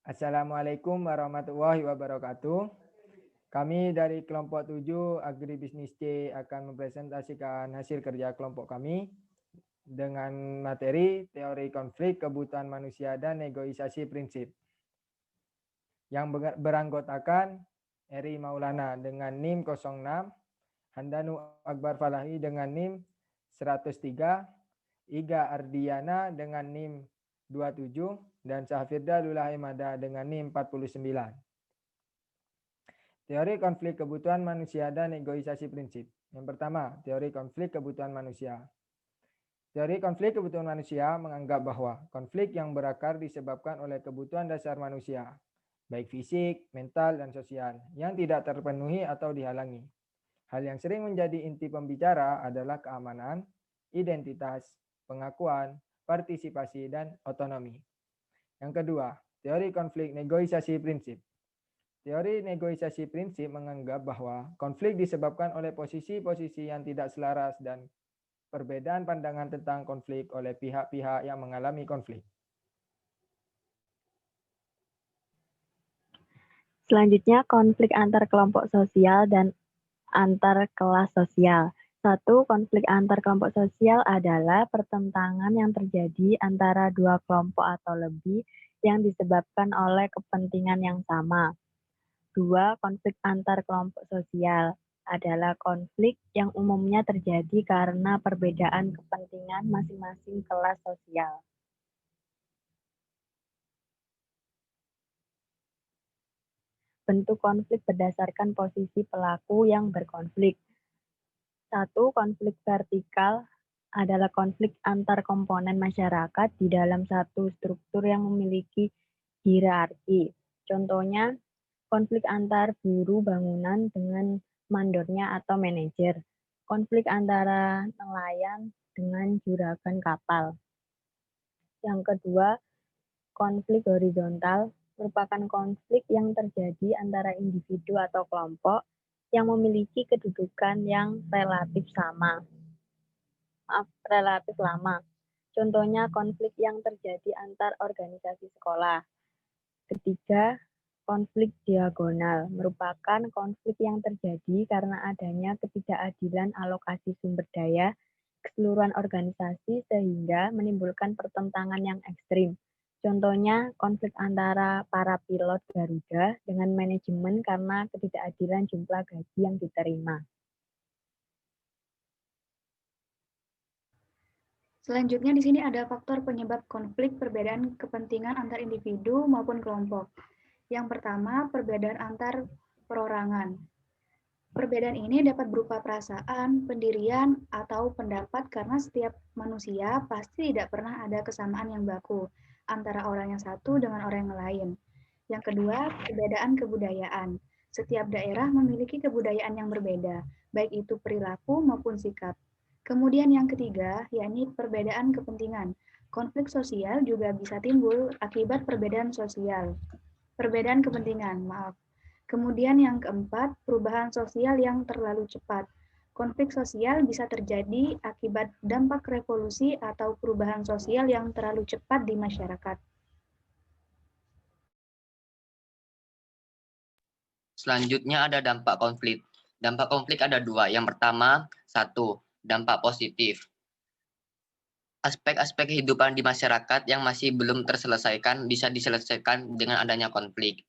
Assalamualaikum warahmatullahi wabarakatuh. Kami dari kelompok 7 Agribisnis C akan mempresentasikan hasil kerja kelompok kami dengan materi teori konflik kebutuhan manusia dan negosiasi prinsip yang beranggotakan Eri Maulana dengan NIM 06, Handanu Akbar Falahi dengan NIM 103, Iga Ardiana dengan NIM 27, dan Syafirda Lulahimada dengan NIM 49. Teori konflik kebutuhan manusia dan negosiasi prinsip. Yang pertama, teori konflik kebutuhan manusia. Teori konflik kebutuhan manusia menganggap bahwa konflik yang berakar disebabkan oleh kebutuhan dasar manusia, baik fisik, mental, dan sosial, yang tidak terpenuhi atau dihalangi. Hal yang sering menjadi inti pembicara adalah keamanan, identitas, pengakuan, partisipasi, dan otonomi. Yang kedua, teori konflik negosiasi prinsip. Teori negosiasi prinsip menganggap bahwa konflik disebabkan oleh posisi-posisi yang tidak selaras dan perbedaan pandangan tentang konflik oleh pihak-pihak yang mengalami konflik. Selanjutnya, konflik antar kelompok sosial dan antar kelas sosial. Satu, konflik antar kelompok sosial adalah pertentangan yang terjadi antara dua kelompok atau lebih yang disebabkan oleh kepentingan yang sama. Dua, konflik antar kelompok sosial adalah konflik yang umumnya terjadi karena perbedaan kepentingan masing-masing kelas sosial. Bentuk konflik berdasarkan posisi pelaku yang berkonflik. Satu, konflik vertikal adalah konflik antar komponen masyarakat di dalam satu struktur yang memiliki hierarki. Contohnya, konflik antar buruh bangunan dengan mandornya atau manajer. Konflik antara nelayan dengan juragan kapal. Yang kedua, konflik horizontal merupakan konflik yang terjadi antara individu atau kelompok yang memiliki kedudukan yang relatif lama. Contohnya konflik yang terjadi antar organisasi sekolah. Ketiga, konflik diagonal merupakan konflik yang terjadi karena adanya ketidakadilan alokasi sumber daya keseluruhan organisasi sehingga menimbulkan pertentangan yang ekstrim. Contohnya konflik antara para pilot Garuda dengan manajemen karena ketidakadilan jumlah gaji yang diterima. Selanjutnya di sini ada faktor penyebab konflik perbedaan kepentingan antar individu maupun kelompok. Yang pertama, perbedaan antar perorangan. Perbedaan ini dapat berupa perasaan, pendirian, atau pendapat karena setiap manusia pasti tidak pernah ada kesamaan yang baku antara orang yang satu dengan orang yang lain. Yang kedua, perbedaan kebudayaan. Setiap daerah memiliki kebudayaan yang berbeda, baik itu perilaku maupun sikap. Kemudian yang ketiga, yakni perbedaan kepentingan. Konflik sosial juga bisa timbul akibat perbedaan sosial. Perbedaan kepentingan, maaf. Kemudian yang keempat, perubahan sosial yang terlalu cepat. Konflik sosial bisa terjadi akibat dampak revolusi atau perubahan sosial yang terlalu cepat di masyarakat. Selanjutnya ada dampak konflik. Dampak konflik ada dua. Yang pertama, satu, dampak positif. Aspek-aspek kehidupan di masyarakat yang masih belum terselesaikan bisa diselesaikan dengan adanya konflik.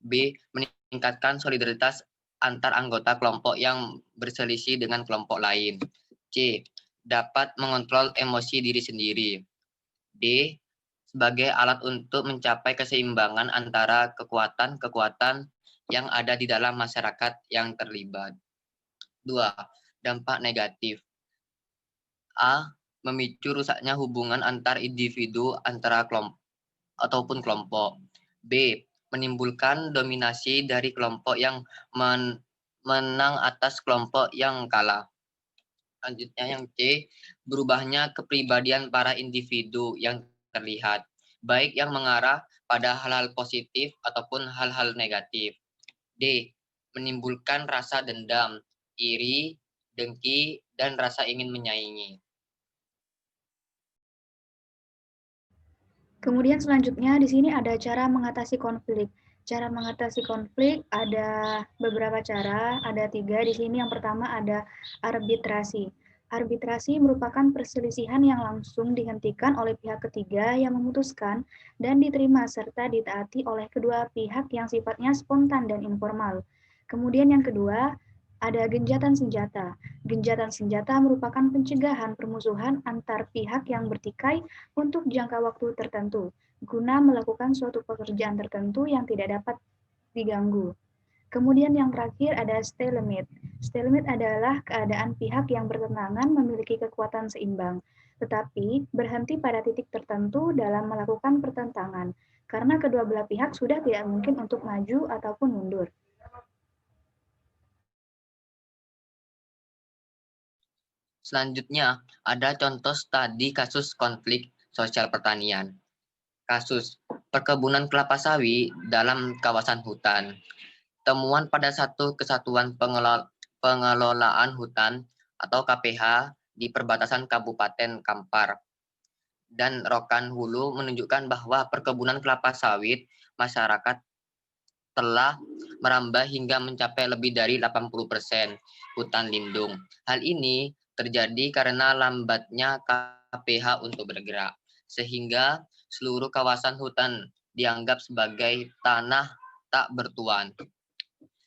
B. Meningkatkan solidaritas antar anggota kelompok yang berselisih dengan kelompok lain. C. Dapat mengontrol emosi diri sendiri. D. Sebagai alat untuk mencapai keseimbangan antara kekuatan-kekuatan yang ada di dalam masyarakat yang terlibat. 2. Dampak negatif. A. Memicu rusaknya hubungan antar individu antara kelompok ataupun kelompok. B. Menimbulkan dominasi dari kelompok yang menang atas kelompok yang kalah. Selanjutnya yang C. Berubahnya kepribadian para individu yang terlihat, baik yang mengarah pada hal-hal positif ataupun hal-hal negatif. D. Menimbulkan rasa dendam, iri, dengki, dan rasa ingin menyaingi. Kemudian selanjutnya di sini ada cara mengatasi konflik. Cara mengatasi konflik ada beberapa cara, ada 3 di sini. Yang pertama ada arbitrasi. Arbitrasi merupakan perselisihan yang langsung dihentikan oleh pihak ketiga yang memutuskan dan diterima serta ditaati oleh kedua pihak yang sifatnya spontan dan informal. Kemudian yang kedua ada genjatan senjata. Genjatan senjata merupakan pencegahan permusuhan antar pihak yang bertikai untuk jangka waktu tertentu, guna melakukan suatu pekerjaan tertentu yang tidak dapat diganggu. Kemudian yang terakhir ada stalemate. Stalemate adalah keadaan pihak yang bertentangan memiliki kekuatan seimbang, tetapi berhenti pada titik tertentu dalam melakukan pertentangan, karena kedua belah pihak sudah tidak mungkin untuk maju ataupun mundur. Selanjutnya, ada contoh studi kasus konflik sosial pertanian. Kasus perkebunan kelapa sawit dalam kawasan hutan. Temuan pada satu kesatuan pengelolaan hutan atau KPH di perbatasan Kabupaten Kampar dan Rokan Hulu menunjukkan bahwa perkebunan kelapa sawit masyarakat telah merambah hingga mencapai lebih dari 80% hutan lindung. Hal ini terjadi karena lambatnya KPH untuk bergerak, sehingga seluruh kawasan hutan dianggap sebagai tanah tak bertuan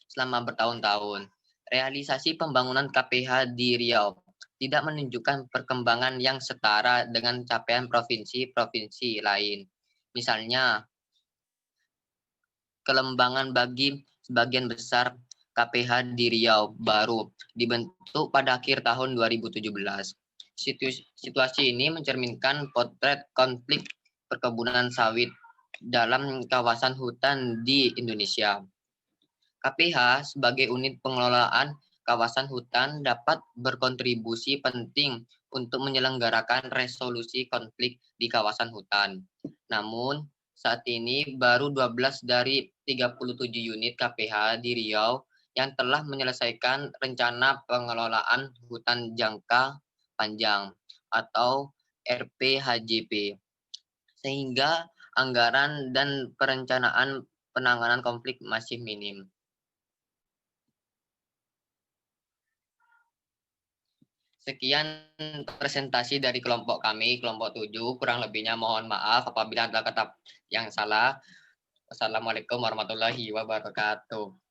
selama bertahun-tahun. Realisasi pembangunan KPH di Riau tidak menunjukkan perkembangan yang setara dengan capaian provinsi-provinsi lain. Misalnya, kelembangan bagi sebagian besar KPH di Riau baru dibentuk pada akhir tahun 2017. Situasi ini mencerminkan potret konflik perkebunan sawit dalam kawasan hutan di Indonesia. KPH sebagai unit pengelolaan kawasan hutan dapat berkontribusi penting untuk menyelenggarakan resolusi konflik di kawasan hutan. Namun, saat ini baru 12 dari 37 unit KPH di Riau yang telah menyelesaikan rencana pengelolaan hutan jangka panjang atau RPHJP. Sehingga anggaran dan perencanaan penanganan konflik masih minim. Sekian presentasi dari kelompok kami, kelompok 7. Kurang lebihnya mohon maaf apabila ada kata yang salah. Wassalamualaikum warahmatullahi wabarakatuh.